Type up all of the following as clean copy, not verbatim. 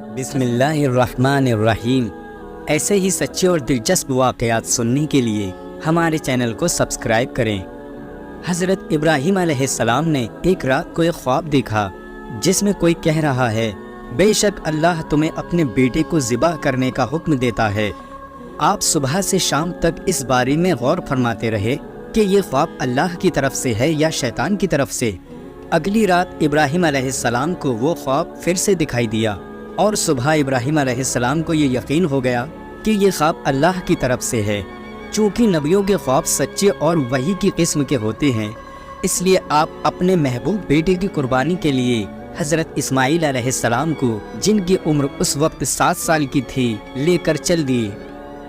بسم اللہ الرحمن الرحیم۔ ایسے ہی سچے اور دلچسپ واقعات سننے کے لیے ہمارے چینل کو سبسکرائب کریں۔ حضرت ابراہیم علیہ السلام نے ایک رات کو ایک خواب دیکھا جس میں کوئی کہہ رہا ہے، بے شک اللہ تمہیں اپنے بیٹے کو ذبح کرنے کا حکم دیتا ہے۔ آپ صبح سے شام تک اس بارے میں غور فرماتے رہے کہ یہ خواب اللہ کی طرف سے ہے یا شیطان کی طرف سے۔ اگلی رات ابراہیم علیہ السلام کو وہ خواب پھر سے دکھائی دیا اور صبح ابراہیم علیہ السلام کو یہ یقین ہو گیا کہ یہ خواب اللہ کی طرف سے ہے۔ چونکہ نبیوں کے خواب سچے اور وحی کی قسم کے ہوتے ہیں، اس لیے آپ اپنے محبوب بیٹے کی قربانی کے لیے حضرت اسماعیل علیہ السلام کو، جن کی عمر اس وقت 7 سال کی تھی، لے کر چل دیے۔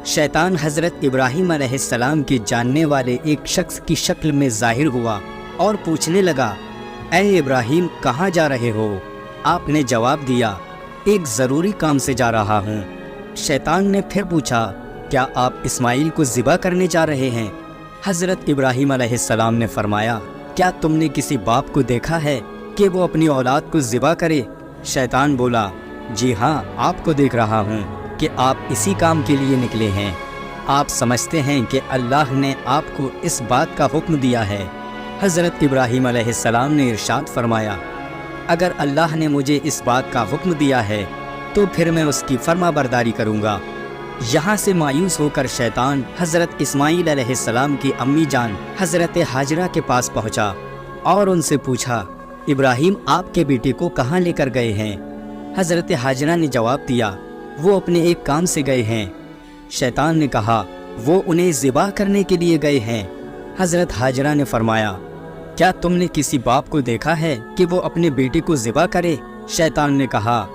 شیطان حضرت ابراہیم علیہ السلام کے جاننے والے ایک شخص کی شکل میں ظاہر ہوا اور پوچھنے لگا، اے ابراہیم کہاں جا رہے ہو؟ آپ نے جواب دیا، ایک ضروری کام سے جا رہا ہوں۔ شیطان نے پھر پوچھا، کیا آپ اسماعیل کو ذبح کرنے جا رہے ہیں؟ حضرت ابراہیم علیہ السلام نے فرمایا، کیا تم نے کسی باپ کو دیکھا ہے کہ وہ اپنی اولاد کو ذبح کرے؟ شیطان بولا، جی ہاں، آپ کو دیکھ رہا ہوں کہ آپ اسی کام کے لیے نکلے ہیں۔ آپ سمجھتے ہیں کہ اللہ نے آپ کو اس بات کا حکم دیا ہے۔ حضرت ابراہیم علیہ السلام نے ارشاد فرمایا، اگر اللہ نے مجھے اس بات کا حکم دیا ہے تو پھر میں اس کی فرما برداری کروں گا۔ یہاں سے مایوس ہو کر شیطان حضرت اسماعیل علیہ السلام کی امی جان حضرت ہاجرہ کے پاس پہنچا اور ان سے پوچھا، ابراہیم آپ کے بیٹے کو کہاں لے کر گئے ہیں؟ حضرت ہاجرہ نے جواب دیا، وہ اپنے ایک کام سے گئے ہیں۔ شیطان نے کہا، وہ انہیں ذبح کرنے کے لیے گئے ہیں؟ حضرت ہاجرہ نے فرمایا، کیا تم نے کسی باپ کو دیکھا ہے کہ وہ اپنے بیٹے کو ذبح کرے؟ شیطان نے کہا،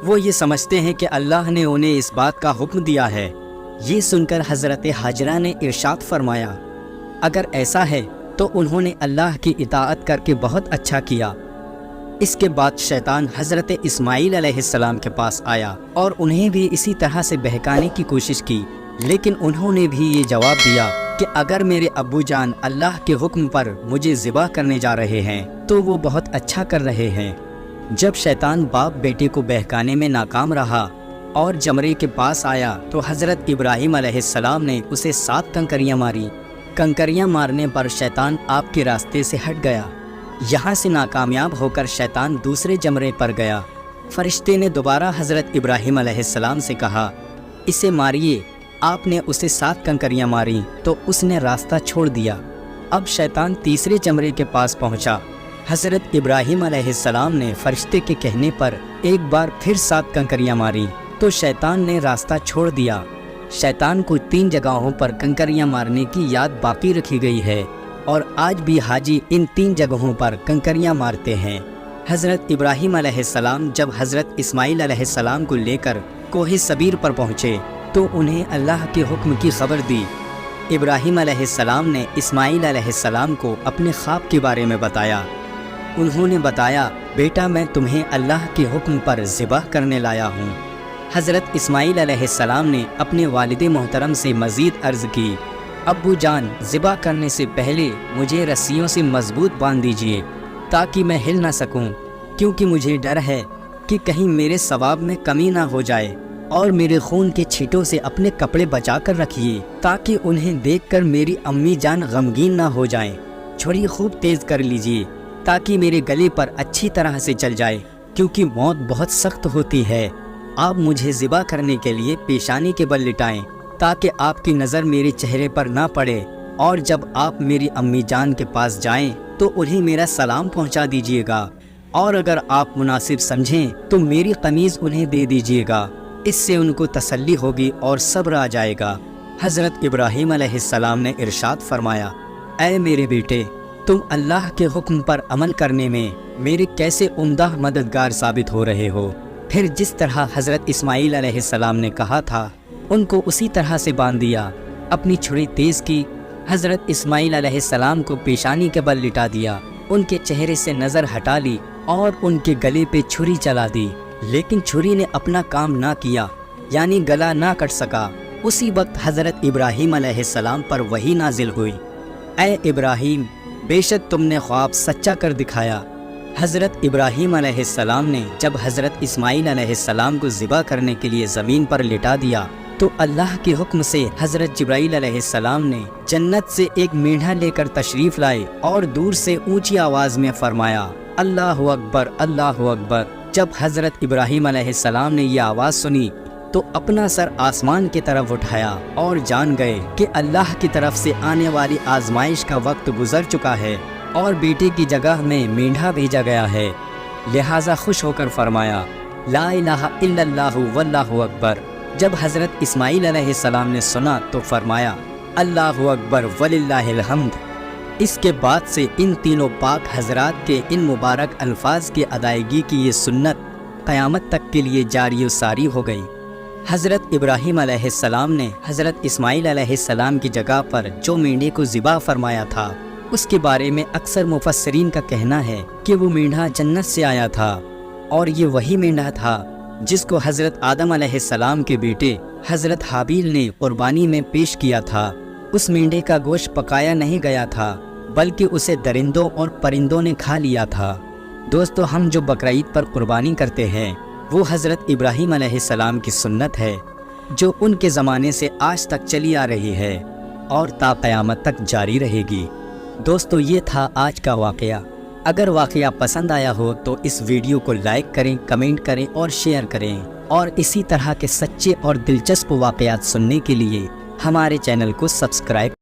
وہ یہ سمجھتے ہیں کہ اللہ نے انہیں اس بات کا حکم دیا ہے۔ یہ سن کر حضرت ہاجرہ نے ارشاد فرمایا، اگر ایسا ہے تو انہوں نے اللہ کی اطاعت کر کے بہت اچھا کیا۔ اس کے بعد شیطان حضرت اسماعیل علیہ السلام کے پاس آیا اور انہیں بھی اسی طرح سے بہکانے کی کوشش کی، لیکن انہوں نے بھی یہ جواب دیا کہ اگر میرے ابو جان اللہ کے حکم پر مجھے ذبح کرنے جا رہے ہیں تو وہ بہت اچھا کر رہے ہیں۔ جب شیطان باپ بیٹے کو بہکانے میں ناکام رہا اور جمرے کے پاس آیا تو حضرت ابراہیم علیہ السلام نے اسے 7 کنکریاں ماری۔ کنکریاں مارنے پر شیطان آپ کے راستے سے ہٹ گیا۔ یہاں سے ناکامیاب ہو کر شیطان دوسرے جمرے پر گیا۔ فرشتے نے دوبارہ حضرت ابراہیم علیہ السلام سے کہا، اسے ماریے۔ آپ نے اسے 7 کنکریاں ماری تو اس نے راستہ چھوڑ دیا۔ اب شیطان تیسرے جمرے کے پاس پہنچا۔ حضرت ابراہیم علیہ السلام نے فرشتے کے کہنے پر ایک بار پھر 7 کنکریاں ماری تو شیطان نے راستہ چھوڑ دیا۔ شیطان کو 3 جگہوں پر کنکریاں مارنے کی یاد باقی رکھی گئی ہے اور آج بھی حاجی ان 3 جگہوں پر کنکریاں مارتے ہیں۔ حضرت ابراہیم علیہ السلام جب حضرت اسماعیل علیہ السلام کو لے کر کوہ صبیر پر پہنچے تو انہیں اللہ کے حکم کی خبر دی۔ ابراہیم علیہ السلام نے اسماعیل علیہ السلام کو اپنے خواب کے بارے میں بتایا۔ انہوں نے بتایا، بیٹا میں تمہیں اللہ کے حکم پر ذبح کرنے لایا ہوں۔ حضرت اسماعیل علیہ السلام نے اپنے والد محترم سے مزید عرض کی، ابو جان ذبح کرنے سے پہلے مجھے رسیوں سے مضبوط باندھ دیجیے تاکہ میں ہل نہ سکوں، کیونکہ مجھے ڈر ہے کہ کہیں میرے ثواب میں کمی نہ ہو جائے، اور میرے خون کے چھینٹوں سے اپنے کپڑے بچا کر رکھیے تاکہ انہیں دیکھ کر میری امی جان غمگین نہ ہو جائیں۔ چھری خوب تیز کر لیجیے تاکہ میرے گلے پر اچھی طرح سے چل جائے، کیونکہ موت بہت سخت ہوتی ہے۔ آپ مجھے ذبح کرنے کے لیے پیشانی کے بل لٹائیں تاکہ آپ کی نظر میرے چہرے پر نہ پڑے، اور جب آپ میری امی جان کے پاس جائیں تو انہیں میرا سلام پہنچا دیجیے گا، اور اگر آپ مناسب سمجھیں تو میری قمیض انہیں دے دیجیے گا، اس سے ان کو تسلی ہوگی اور صبر آ جائے گا۔ حضرت ابراہیم علیہ السلام نے ارشاد فرمایا، اے میرے بیٹے، تم اللہ کے حکم پر عمل کرنے میں میرے کیسے عمدہ مددگار ثابت ہو رہے ہو۔ پھر جس طرح حضرت اسماعیل علیہ السلام نے کہا تھا ان کو اسی طرح سے باندھ دیا۔ اپنی چھری تیز کی، حضرت اسماعیل علیہ السلام کو پیشانی کے بل لٹا دیا، ان کے چہرے سے نظر ہٹا لی اور ان کے گلے پہ چھری چلا دی، لیکن چھری نے اپنا کام نہ کیا، یعنی گلا نہ کٹ سکا۔ اسی وقت حضرت ابراہیم علیہ السلام پر وحی نازل ہوئی، اے ابراہیم، بے شک تم نے خواب سچا کر دکھایا، حضرت ابراہیم علیہ السلام نے جب حضرت اسماعیل علیہ السلام کو ذبح کرنے کے لیے زمین پر لٹا دیا تو اللہ کے حکم سے حضرت جبرائیل علیہ السلام نے جنت سے ایک میڑھا لے کر تشریف لائے اور دور سے اونچی آواز میں فرمایا اللہ اکبر اللہ اکبر۔ جب حضرت ابراہیم علیہ السلام نے یہ آواز سنی تو اپنا سر آسمان کی طرف اٹھایا اور جان گئے کہ اللہ کی طرف سے آنے والی آزمائش کا وقت گزر چکا ہے اور بیٹے کی جگہ میں میڑھا بھیجا گیا ہے، لہٰذا خوش ہو کر فرمایا لا الہ الا اللہ واللہ اکبر۔ جب حضرت اسماعیل علیہ السلام نے سنا تو فرمایا اللہ اکبر وللہ الحمد۔ اس کے بعد سے ان تینوں پاک حضرات کے ان مبارک الفاظ کی ادائیگی کی یہ سنت قیامت تک کے لیے جاری و ساری ہو گئی۔ حضرت ابراہیم علیہ السلام نے حضرت اسماعیل علیہ السلام کی جگہ پر جو مینڈے کو ذبح فرمایا تھا اس کے بارے میں اکثر مفسرین کا کہنا ہے کہ وہ مینڈھا جنت سے آیا تھا اور یہ وہی مینڈھا تھا جس کو حضرت آدم علیہ السلام کے بیٹے حضرت حابیل نے قربانی میں پیش کیا تھا۔ اس مینڈے کا گوشت پکایا نہیں گیا تھا بلکہ اسے درندوں اور پرندوں نے کھا لیا تھا۔ دوستو، ہم جو بقرعید پر قربانی کرتے ہیں وہ حضرت ابراہیم علیہ السلام کی سنت ہے جو ان کے زمانے سے آج تک چلی آ رہی ہے اور تا قیامت تک جاری رہے گی۔ دوستو، یہ تھا آج کا واقعہ۔ اگر واقعہ پسند آیا ہو تو اس ویڈیو کو لائک کریں، کمنٹ کریں اور شیئر کریں، اور اسی طرح کے سچے اور دلچسپ واقعات سننے کے لیے ہمارے چینل کو سبسکرائب